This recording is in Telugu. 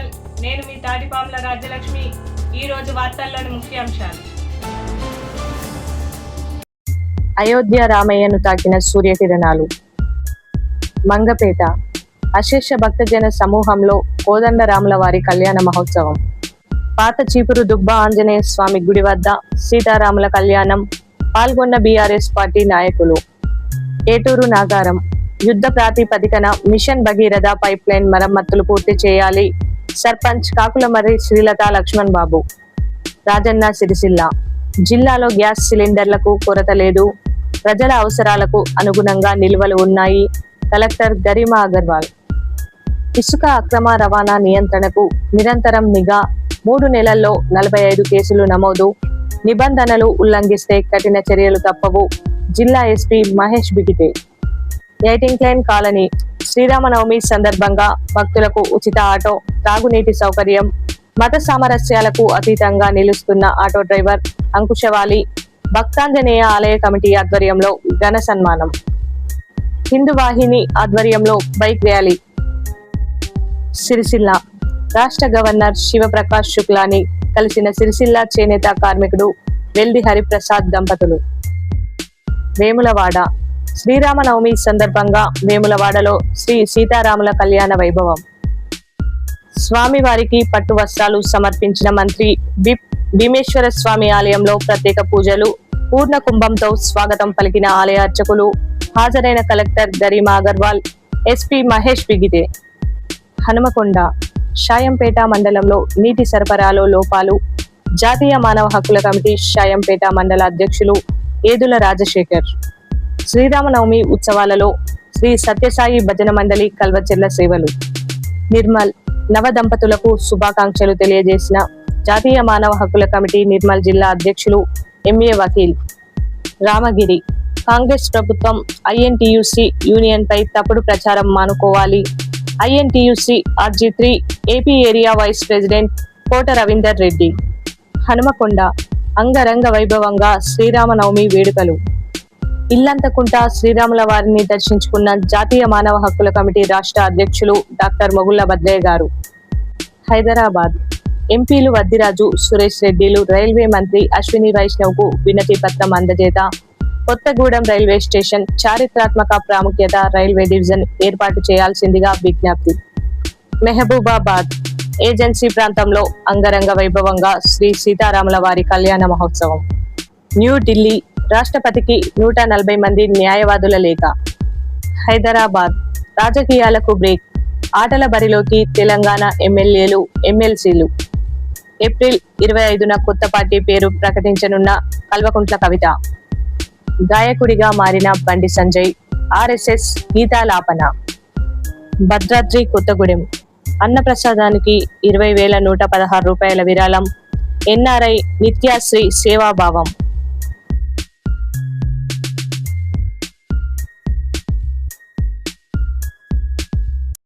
ఛానల్. నేను మీ తాటిపాముల రాజ్యలక్ష్మి. ఈ రోజు వార్తల్లోని ముఖ్యాంశాలు. అయోధ్య రామయ్యను తాకిన సూర్యకిరణాలు. మంగపేట అశేష భక్తజన సమూహంలో కోదండరాముల వారి కళ్యాణ మహోత్సవం. పాత చీపురు దుబ్బ ఆంజనేయ స్వామి గుడి వద్ద సీతారాముల కళ్యాణం. పాల్గొన్న బీఆర్ఎస్ పార్టీ నాయకులు. ఏటూరు నాగారం యుద్ధ ప్రాతిపదికన మిషన్ భగీరథ పైప్ లైన్ మరమ్మతులు పూర్తి చేయాలి. సర్పంచ్ కాకులమర్రి శ్రీలత లక్ష్మణ్ బాబు. రాజన్న సిరిసిల్ల జిల్లాలో గ్యాస్ సిలిండర్లకు కొరత లేదు. ప్రజల అవసరాలకు అనుగుణంగా నిల్వలు ఉన్నాయి. కలెక్టర్ గరిమా అగర్వాల్. ఇసుక అక్రమ రవాణా నియంత్రణకు నిరంతరం నిఘా. 3 నెలల్లో 45 కేసులు నమోదు. నిబంధనలు ఉల్లంఘిస్తే కఠిన చర్యలు తప్పవు. జిల్లా ఎస్పీ మహేష్ బిగితే. ఎయిటింగ్ లైన్ కాలనీ శ్రీరామనవమి సందర్భంగా భక్తులకు ఉచిత ఆటో, తాగునీటి సౌకర్యం. మత సామరస్యాలకు అతీతంగా నిలుస్తున్న ఆటో డ్రైవర్ అంకుశవాలి. భక్తాంజనేయ ఆలయ కమిటీ ఆధ్వర్యంలో ఘన సన్మానం. హిందూ వాహిని ఆధ్వర్యంలో బైక్ ర్యాలీ. సిరిసిల్ల రాష్ట్ర గవర్నర్ శివప్రకాష్ శుక్లాని కలిసిన సిరిసిల్ల చేనేత కార్మికుడు వెల్ది హరిప్రసాద్ దంపతులు. వేములవాడ శ్రీరామనవమి సందర్భంగా వేములవాడలో శ్రీ సీతారాముల కళ్యాణ వైభవం. స్వామివారికి పట్టు వస్త్రాలు సమర్పించిన మంత్రి భీమేశ్వర స్వామి ఆలయంలో ప్రత్యేక పూజలు. పూర్ణ కుంభంతో స్వాగతం పలికిన ఆలయ అర్చకులు. హాజరైన కలెక్టర్ గరిమా అగర్వాల్, ఎస్పీ మహేష్ బిగితే. హనుమకొండ షాయంపేట మండలంలో నీటి సరఫరాలో లోపాలు. జాతీయ మానవ హక్కుల కమిటీ షాయంపేట మండల అధ్యక్షులు ఏదుల రాజశేఖర్. శ్రీరామనవమి ఉత్సవాలలో శ్రీ సత్యసాయి భజన మండలి కల్వచెర్ల సేవలు. నిర్మల్ నవ దంపతులకు శుభాకాంక్షలు తెలియజేసిన జాతీయ మానవ హక్కుల కమిటీ నిర్మల్ జిల్లా అధ్యక్షులు ఎంఏ వకీల్. రామగిరి కాంగ్రెస్ ప్రభుత్వం ఐఎన్టీయూసీ యూనియన్ పై తప్పుడు ప్రచారం మానుకోవాలి. INTUC RG3 AP area vice president Kota Ravinder Reddy. Hanumakonda అంగరంగ వైభవంగా శ్రీరామనవమి వేడుకలు. ఇల్లంతకుంట శ్రీరాముల వారిని దర్శించుకున్న జాతీయ మానవ హక్కుల కమిటీ రాష్ట్ర అధ్యక్షులు డాక్టర్ మొగుళ్ల భద్రయ్య గారు. హైదరాబాద్ ఎంపీలు వద్దిరాజు, సురేష్ రెడ్డిలు రైల్వే మంత్రి అశ్విని వైష్ణవ్ కు వినతి పత్రం అందజేత. కొత్తగూడెం రైల్వే స్టేషన్ చారిత్రాత్మక ప్రాముఖ్యత రైల్వే డివిజన్ ఏర్పాటు చేయాల్సిందిగా విజ్ఞప్తి. మెహబూబాబాద్ ఏజెన్సీ ప్రాంతంలో అంగరంగ వైభవంగా శ్రీ సీతారాముల వారి కళ్యాణ మహోత్సవం. న్యూఢిల్లీ రాష్ట్రపతికి 140 మంది న్యాయవాదుల లేఖ. హైదరాబాద్ రాజకీయాలకు బ్రేక్. ఆటల బరిలోకి తెలంగాణ ఎమ్మెల్యేలు, ఎమ్మెల్సీలు. ఏప్రిల్ 25న కొత్త పార్టీ పేరు ప్రకటించనున్న కల్వకుంట్ల కవిత. గాయకుడిగా మారిన బండి సంజయ్. RSS గీతాలాపన. భద్రాద్రి కొత్తగూడెం అన్నప్రసాదానికి 20,116 రూపాయల విరాళం. NRI నిత్యాశ్రీ సేవాభావం.